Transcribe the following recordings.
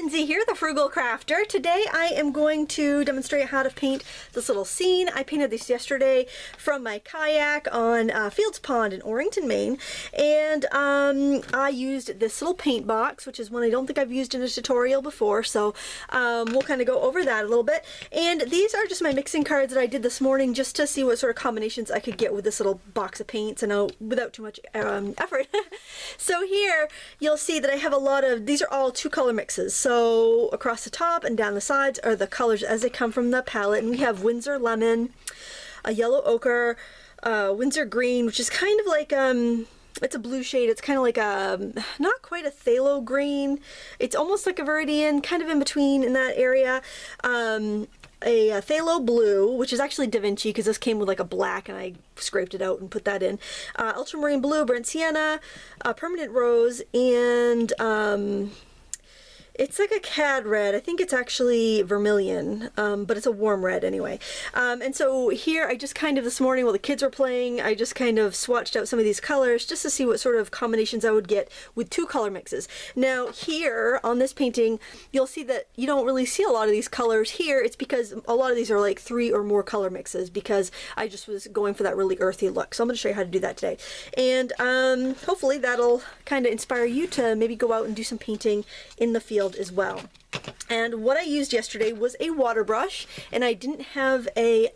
Lindsay here, the Frugal Crafter. Today I am going to demonstrate how to paint this little scene. I painted this yesterday from my kayak on Fields Pond in Orrington, Maine. And I used this little paint box, which is one I don't think I've used in a tutorial before. So we'll kind of go over that a little bit. And these are just my mixing cards that I did this morning just to see what sort of combinations I could get with this little box of paints and without too much effort. So here you'll see that I have a lot of, these are all two color mixes. So across the top and down the sides are the colors as they come from the palette. And we have Windsor Lemon, a yellow ochre, Windsor Green, which is kind of like, it's a blue shade. It's kind of like not quite a phthalo green. It's almost like a viridian, kind of in between in that area. A phthalo blue, which is actually Da Vinci because this came with like a black and I scraped it out and put that in. Ultramarine blue, burnt sienna, permanent rose, and it's like a cad red. I think it's actually vermilion, but it's a warm red anyway. And so here I just kind of this morning while the kids were playing, I just kind of swatched out some of these colors just to see what sort of combinations I would get with two color mixes. Now here on this painting, you'll see that you don't really see a lot of these colors here. It's because a lot of these are like 3 or more color mixes because I just was going for that really earthy look. So I'm going to show you how to do that today. And hopefully that'll kind of inspire you to maybe go out and do some painting in the field as well. And what I used yesterday was a water brush, and I didn't have a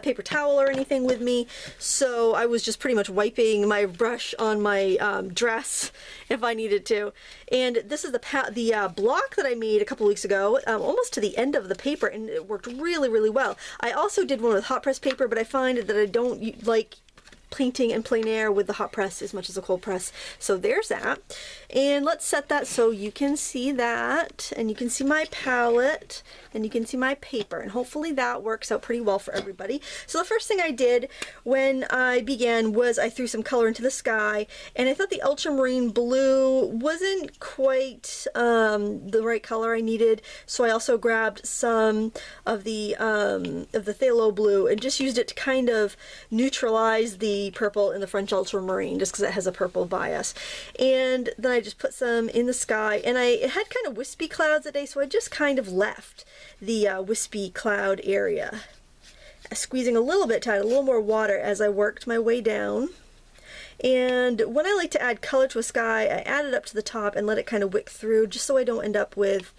paper towel or anything with me, so I was just pretty much wiping my brush on my dress if I needed to. And this is the block that I made a couple weeks ago, almost to the end of the paper, and it worked really, really well. I also did one with hot press paper, but I find that I don't like painting in plein air with the hot press as much as a cold press. So there's that. And let's set that so you can see that, and you can see my palette, and you can see my paper, and hopefully that works out pretty well for everybody. So the first thing I did when I began was I threw some color into the sky, and I thought the ultramarine blue wasn't quite the right color I needed, so I also grabbed some of the phthalo blue and just used it to kind of neutralize the purple in the French ultramarine, just because it has a purple bias. And then I just put some in the sky, and it had kind of wispy clouds that day, so I just kind of left the wispy cloud area, squeezing a little bit to add a little more water as I worked my way down. And when I like to add color to a sky, I add it up to the top and let it kind of wick through, just so I don't end up with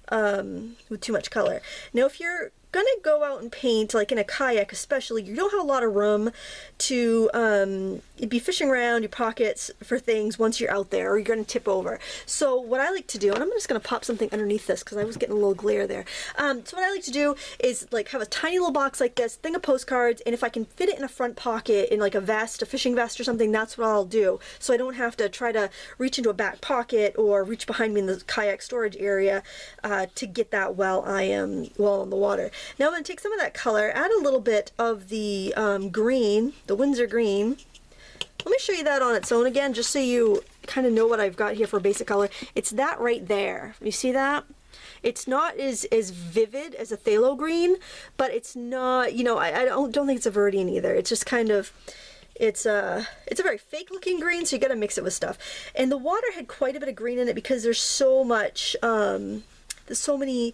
too much color. Now if you're gonna go out and paint, like in a kayak especially, you don't have a lot of room to be fishing around your pockets for things once you're out there, or you're gonna tip over. So what I like to do, and I'm just gonna pop something underneath this because I was getting a little glare there. So what I like to do is like have a tiny little box like this, thing of postcards, and if I can fit it in a front pocket in like a vest, a fishing vest or something, that's what I'll do. So I don't have to try to reach into a back pocket or reach behind me in the kayak storage area to get that while I am on the water. Now I'm going to take some of that color, add a little bit of the green, the Windsor Green. Let me show you that on its own again, just so you kind of know what I've got here for basic color. It's that right there. You see that? It's not as vivid as a phthalo green, but it's not, you know, I don't think it's a viridian either. It's just kind of, it's a very fake looking green, so you got to mix it with stuff. And the water had quite a bit of green in it because there's so much, there's so many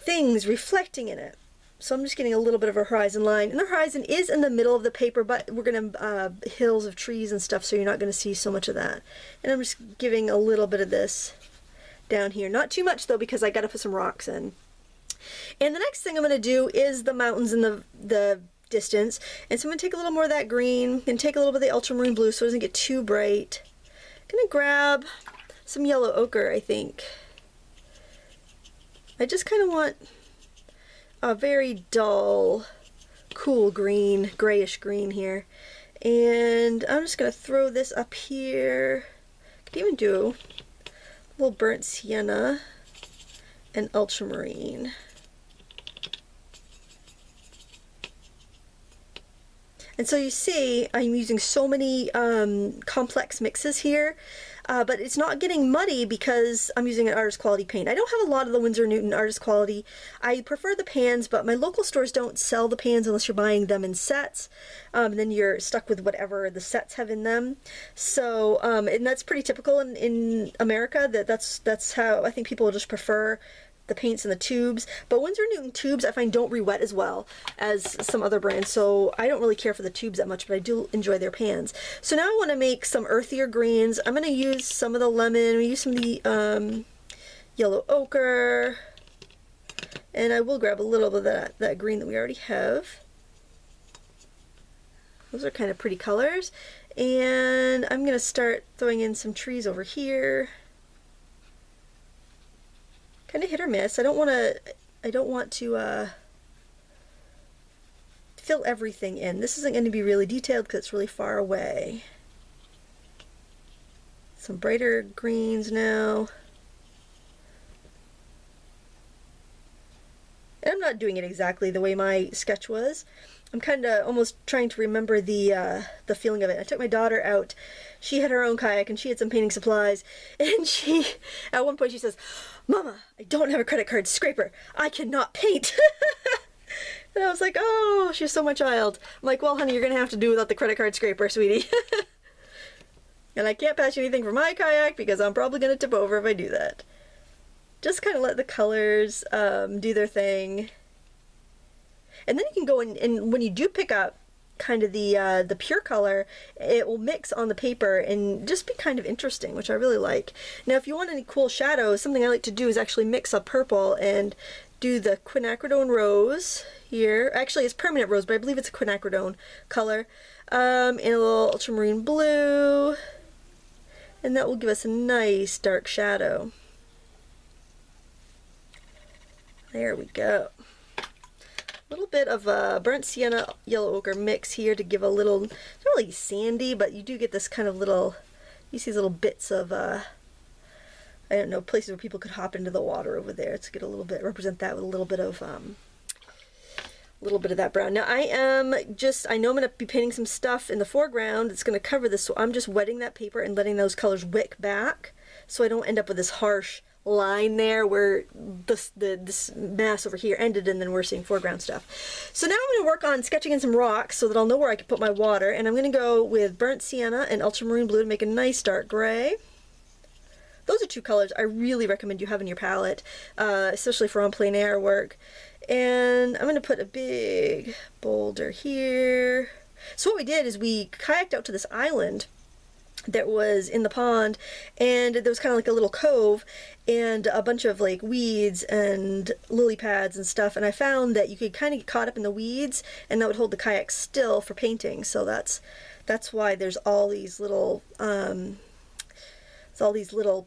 things reflecting in it. So I'm just getting a little bit of a horizon line. And the horizon is in the middle of the paper, but we're going to hills of trees and stuff, so you're not going to see so much of that. And I'm just giving a little bit of this down here. Not too much though, because I got to put some rocks in. And the next thing I'm going to do is the mountains in the distance. And so I'm going to take a little more of that green and take a little bit of the ultramarine blue so it doesn't get too bright. I'm going to grab some yellow ochre, I think. I just kind of want a very dull, cool green, grayish green here. And I'm just going to throw this up here. Could even do a little burnt sienna and ultramarine. And so you see, I'm using so many complex mixes here. but it's not getting muddy because I'm using an artist quality paint. I don't have a lot of the Windsor Newton artist quality. I prefer the pans, but my local stores don't sell the pans unless you're buying them in sets. And then you're stuck with whatever the sets have in them. So, and that's pretty typical in America. That's how I think people just prefer the paints in the tubes. But Windsor Newton tubes I find don't re-wet as well as some other brands, so I don't really care for the tubes that much, but I do enjoy their pans. So now I want to make some earthier greens. I'm going to use some of the lemon, we use some of the yellow ochre, and I will grab a little bit of that green that we already have. Those are kind of pretty colors. And I'm going to start throwing in some trees over here. Kind of hit or miss. I don't want to fill everything in. This isn't going to be really detailed because it's really far away. Some brighter greens now. And I'm not doing it exactly the way my sketch was. I'm kind of almost trying to remember the feeling of it. I took my daughter out. She had her own kayak and she had some painting supplies. And she, at one point she says, "Mama, I don't have a credit card scraper. I cannot paint." And I was like, oh, she's so my child. I'm like, well, honey, you're going to have to do without the credit card scraper, sweetie. And I can't patch anything for my kayak because I'm probably going to tip over if I do that. Just kind of let the colors do their thing. And then you can go in, and when you do pick up kind of the pure color, it will mix on the paper and just be kind of interesting, which I really like. Now, if you want any cool shadows, something I like to do is actually mix up purple and do the quinacridone rose here. Actually, it's permanent rose, but I believe it's a quinacridone color. And a little ultramarine blue. And that will give us a nice dark shadow. There we go. A little bit of a burnt sienna yellow ochre mix here to give a little, it's not really sandy, but you do get this kind of little, you see these little bits of, I don't know, places where people could hop into the water over there to get a little bit, represent that with a little bit of that brown. Now I know I'm going to be painting some stuff in the foreground that's going to cover this, so I'm just wetting that paper and letting those colors wick back so I don't end up with this harsh line there where this mass over here ended and then we're seeing foreground stuff. So now I'm going to work on sketching in some rocks so that I'll know where I can put my water, and I'm going to go with burnt sienna and ultramarine blue to make a nice dark gray. Those are two colors I really recommend you have in your palette, especially for on plein air work. And I'm going to put a big boulder here. So what we did is we kayaked out to this island that was in the pond, and there was kind of like a little cove and a bunch of like weeds and lily pads and stuff, and I found that you could kind of get caught up in the weeds and that would hold the kayak still for painting. So that's why there's all these little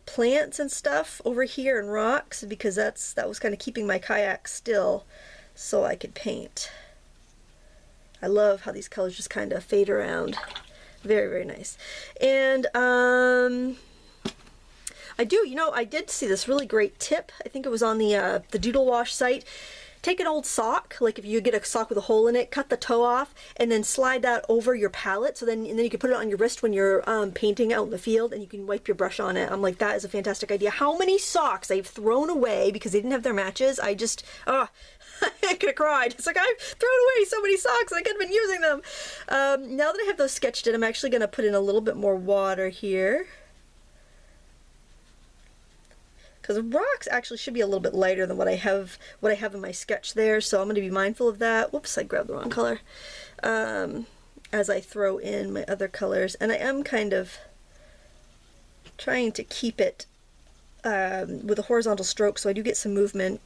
plants and stuff over here and rocks, because that was kind of keeping my kayak still so I could paint. I love how these colors just kind of fade around. Very, very nice. And I did see this really great tip. I think it was on the Doodle Wash site. Take an old sock, like if you get a sock with a hole in it, cut the toe off, and then slide that over your palette. So then you can put it on your wrist when you're painting out in the field, and you can wipe your brush on it. I'm like, that is a fantastic idea. How many socks I've thrown away because they didn't have their matches? I just, I could have cried. It's like, I've thrown away so many socks. I could have been using them. Now that I have those sketched in, I'm actually going to put in a little bit more water here, because rocks actually should be a little bit lighter than what I have in my sketch there. So I'm going to be mindful of that. Whoops, I grabbed the wrong color. As I throw in my other colors, and I am kind of trying to keep it with a horizontal stroke, so I do get some movement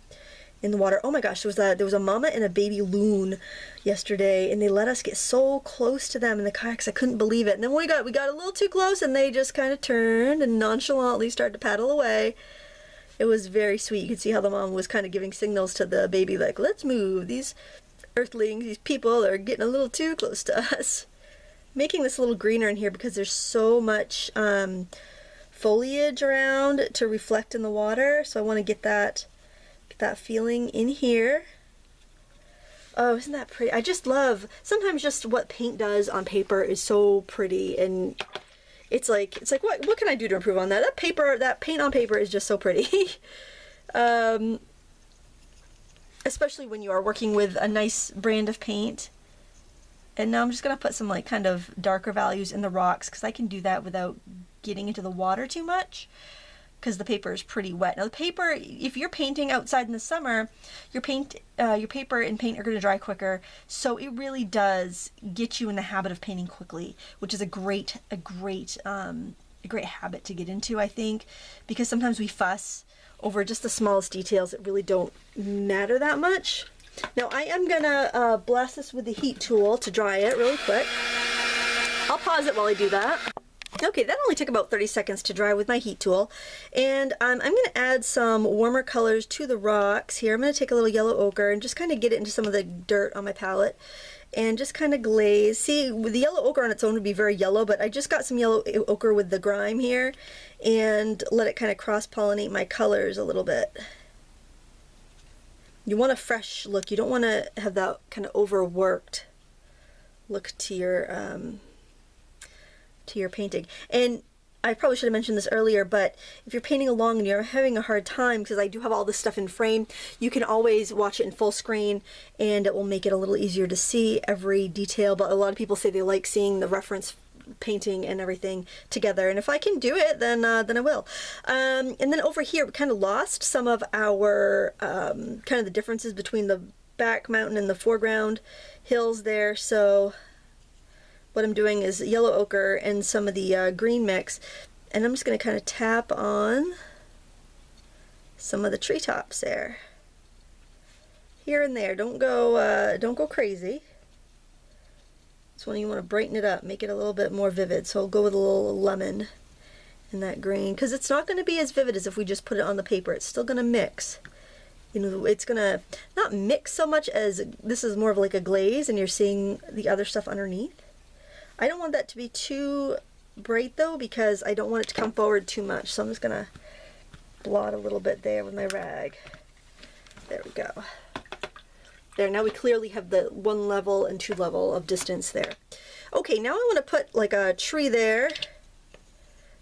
in the water. Oh my gosh, there was a mama and a baby loon yesterday, and they let us get so close to them in the kayaks. I couldn't believe it. And then we got a little too close, and they just kind of turned and nonchalantly started to paddle away. It was very sweet. You could see how the mom was kind of giving signals to the baby, like, let's move. These earthlings, these people are getting a little too close to us. Making this a little greener in here because there's so much foliage around to reflect in the water. So I want to get that feeling in here. Oh, isn't that pretty? I just love, sometimes just what paint does on paper is so pretty, and it's like what can I do to improve on that? That paper, that paint on paper is just so pretty. Especially when you are working with a nice brand of paint. And now I'm just going to put some like kind of darker values in the rocks, because I can do that without getting into the water too much, because the paper is pretty wet. Now the paper, if you're painting outside in the summer, your paper and paint are going to dry quicker, so it really does get you in the habit of painting quickly, which is a great habit to get into, I think, because sometimes we fuss over just the smallest details that really don't matter that much. Now I am gonna blast this with the heat tool to dry it really quick. I'll pause it while I do that. Okay, that only took about 30 seconds to dry with my heat tool. And I'm going to add some warmer colors to the rocks here. I'm going to take a little yellow ochre and just kind of get it into some of the dirt on my palette and just kind of glaze. See, with the yellow ochre on its own would be very yellow, but I just got some yellow ochre with the grime here and let it kind of cross-pollinate my colors a little bit. You want a fresh look. You don't want to have that kind of overworked look to your painting. And I probably should have mentioned this earlier, but if you're painting along and you're having a hard time, because I do have all this stuff in frame, you can always watch it in full screen and it will make it a little easier to see every detail. But a lot of people say they like seeing the reference painting and everything together, and if I can do it, then I will. And then over here we kind of lost some of our kind of the differences between the back mountain and the foreground hills there, so what I'm doing is yellow ochre and some of the green mix, and I'm just going to kind of tap on some of the treetops there, here and there. Don't go crazy. This one you want to brighten it up, make it a little bit more vivid. So I'll go with a little lemon in that green, because it's not going to be as vivid as if we just put it on the paper. It's still going to mix. You know, it's going to not mix so much as this is more of like a glaze and you're seeing the other stuff underneath. I don't want that to be too bright though, because I don't want it to come forward too much. So I'm just going to blot a little bit there with my rag. There we go. There, now we clearly have the 1 level and 2 level of distance there. Okay, now I want to put like a tree there.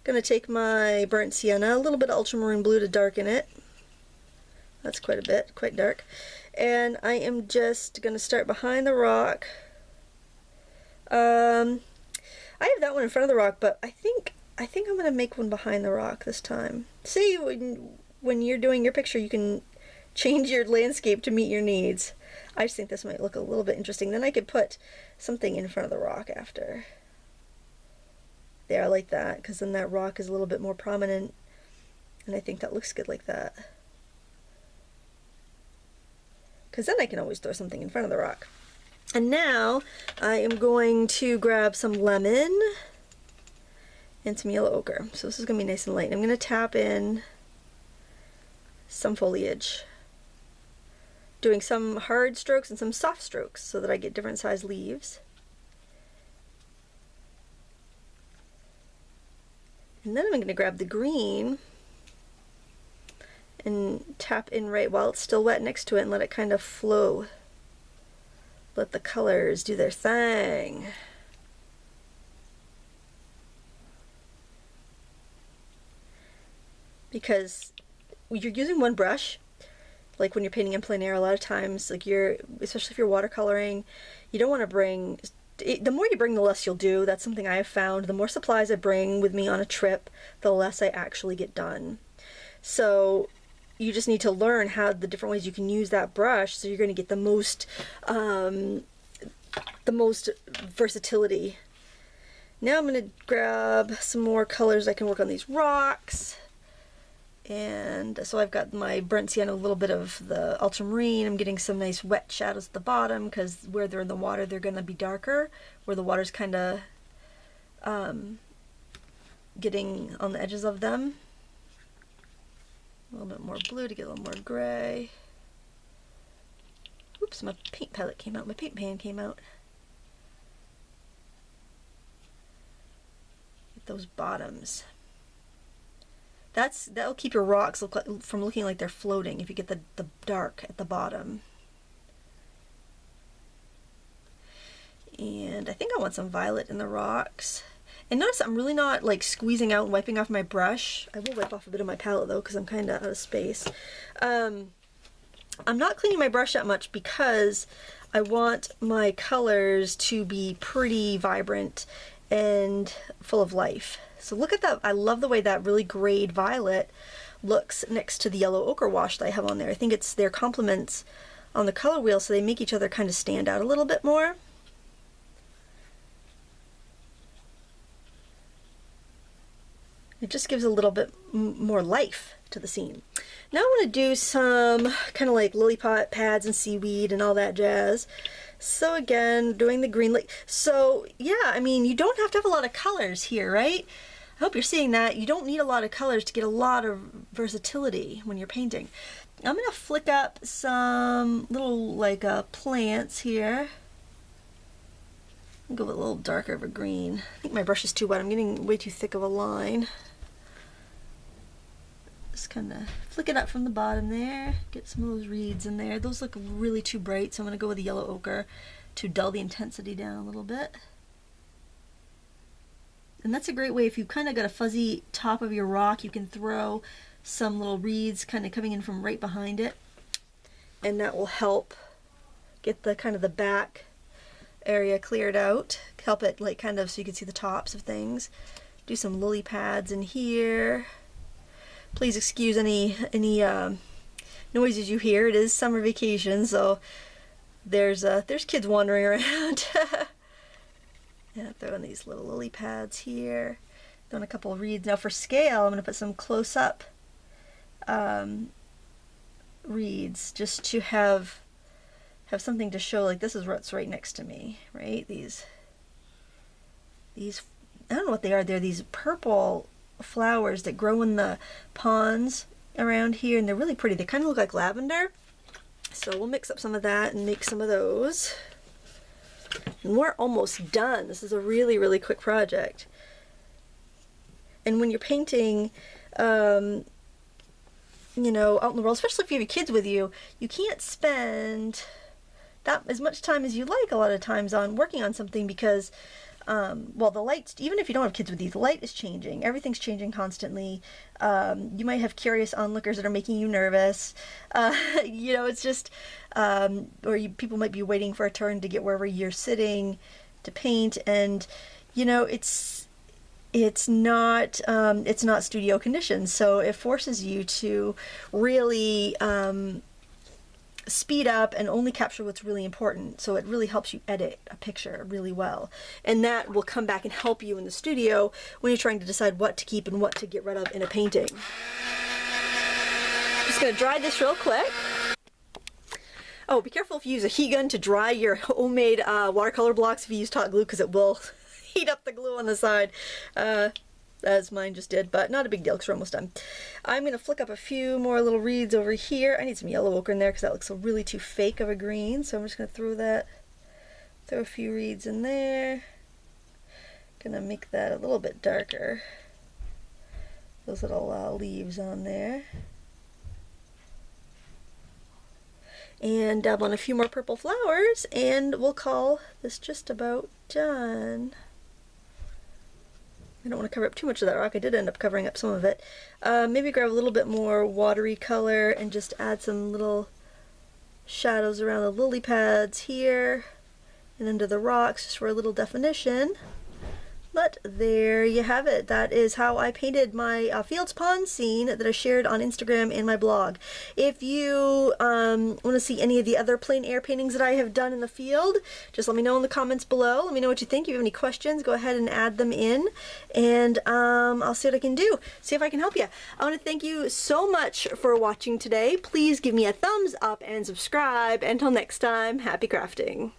Gonna take my burnt sienna, a little bit of ultramarine blue to darken it. That's quite a bit, quite dark. And I am just gonna start behind the rock. I have that one in front of the rock, but I think I'm gonna make one behind the rock this time. See, when you're doing your picture, you can change your landscape to meet your needs. I just think this might look a little bit interesting. Then I could put something in front of the rock after. There, I like that, because then that rock is a little bit more prominent, and I think that looks good like that. Because then I can always throw something in front of the rock. And now I am going to grab some lemon and some yellow ochre. So this is going to be nice and light. I'm going to tap in some foliage, doing some hard strokes and some soft strokes so that I get different size leaves. And then I'm going to grab the green and tap in right while it's still wet next to it and let it kind of flow. Let the colors do their thing. Because you're using one brush, like when you're painting in plein air, a lot of times, like especially if you're watercoloring, you don't want to bring, the more you bring, the less you'll do. That's something I have found. The more supplies I bring with me on a trip, the less I actually get done. So you just need to learn how the different ways you can use that brush, so you're going to get the most versatility. Now I'm going to grab some more colors I can work on these rocks. And so I've got my burnt sienna, a little bit of the ultramarine. I'm getting some nice wet shadows at the bottom, because where they're in the water, they're going to be darker, where the water's kind of getting on the edges of them. A little bit more blue to get a little more gray. Oops, my paint palette came out. My paint pan came out. Get those bottoms. That'll keep your rocks from looking like they're floating if you get the dark at the bottom. And I think I want some violet in the rocks. And notice I'm really not like squeezing out and wiping off my brush. I will wipe off a bit of my palette though, because I'm kind of out of space. I'm not cleaning my brush that much because I want my colors to be pretty vibrant and full of life. So look at that. I love the way that really grayed violet looks next to the yellow ochre wash that I have on there. I think it's their complements on the color wheel, so they make each other kind of stand out a little bit more. It just gives a little bit more life to the scene. Now I want to do some kind of like lily pads and seaweed and all that jazz. So again, doing the green. So yeah, I mean, you don't have to have a lot of colors here, right? I hope you're seeing that. You don't need a lot of colors to get a lot of versatility when you're painting. I'm going to flick up some little like plants here. I'll go with a little darker of a green. I think my brush is too wet. I'm getting way too thick of a line. Just kind of flick it up from the bottom there. Get some of those reeds in there. Those look really too bright, so I'm going to go with the yellow ochre to dull the intensity down a little bit. And that's a great way, if you've kind of got a fuzzy top of your rock, you can throw some little reeds kind of coming in from right behind it. And that will help get the kind of the back area cleared out. Help it like kind of so you can see the tops of things. Do some lily pads in here. Please excuse any noises you hear. It is summer vacation, so there's kids wandering around. Yeah, throwing these little lily pads here. Throwing a couple of reeds. Now for scale, I'm going to put some close-up reeds just to have something to show. Like this is what's right next to me, right? These I don't know what they are. They're these purple flowers that grow in the ponds around here, and they're really pretty. They kind of look like lavender. So we'll mix up some of that and make some of those. And we're almost done. This is a really, really quick project. And when you're painting, you know, out in the world, especially if you have your kids with you, you can't spend that as much time as you like a lot of times on working on something because well, the light, even if you don't have kids with you, the light is changing. Everything's changing constantly. You might have curious onlookers that are making you nervous. You know, it's just, or people might be waiting for a turn to get wherever you're sitting to paint. And, you know, it's not studio conditions. So it forces you to really, speed up and only capture what's really important. So it really helps you edit a picture really well. And that will come back and help you in the studio when you're trying to decide what to keep and what to get rid of in a painting. Just gonna dry this real quick. Oh, be careful if you use a heat gun to dry your homemade watercolor blocks if you use hot glue, because it will heat up the glue on the side. As mine just did, but not a big deal because we're almost done. I'm going to flick up a few more little reeds over here. I need some yellow ochre in there because that looks really too fake of a green, so I'm just going to throw a few reeds in there. Gonna make that a little bit darker. Those little leaves on there. And dab on a few more purple flowers, and we'll call this just about done. I don't want to cover up too much of that rock. I did end up covering up some of it. Maybe grab a little bit more watery color and just add some little shadows around the lily pads here and under the rocks just for a little definition. But there you have it. That is how I painted my Fields Pond scene that I shared on Instagram and my blog. If you want to see any of the other plein air paintings that I have done in the field, just let me know in the comments below. Let me know what you think. If you have any questions, go ahead and add them in, and I'll see what I can do. See if I can help you. I want to thank you so much for watching today. Please give me a thumbs up and subscribe. Until next time, happy crafting.